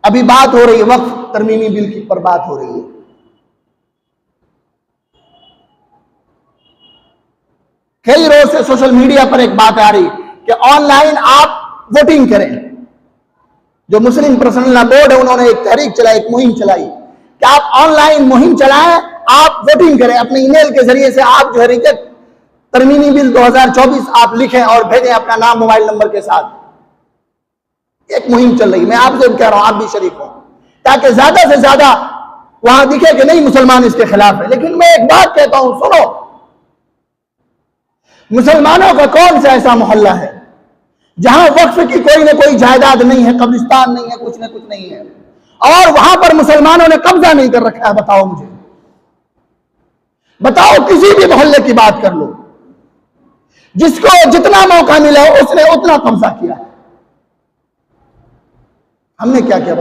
अभी बात हो रही है वक्फ तरमीमी बिल की पर बात हो रही है। कई रोज से सोशल मीडिया पर एक बात आ रही कि ऑनलाइन आप वोटिंग करें। जो मुस्लिम पर्सनल लॉ बोर्ड है उन्होंने एक तहरीक चलाई, एक मुहिम चलाई कि आप ऑनलाइन मुहिम चलाएं, आप वोटिंग करें। अपने ईमेल के जरिए से आप जो है रिजेक्ट तरमीमी बिल 2024 आप लिखें और भेजें अपना नाम मोबाइल नंबर के साथ। एक मुहिम चल रही, मैं आपसे कह रहा हूं आप भी शरीक हो, ताकि ज्यादा से ज्यादा वहां दिखे कि नहीं मुसलमान इसके खिलाफ है। लेकिन मैं एक बात कहता हूं, सुनो, मुसलमानों का कौन सा ऐसा मोहल्ला है जहां वक्फ की कोई ना कोई जायदाद नहीं है, कब्रिस्तान नहीं है, कुछ ना कुछ नहीं है, और वहां पर मुसलमानों ने कब्जा नहीं कर रखा है? बताओ मुझे, बताओ, किसी भी मोहल्ले की बात कर लो, जिसको जितना मौका मिला उसने उतना कब्जा किया। हमने क्या किया?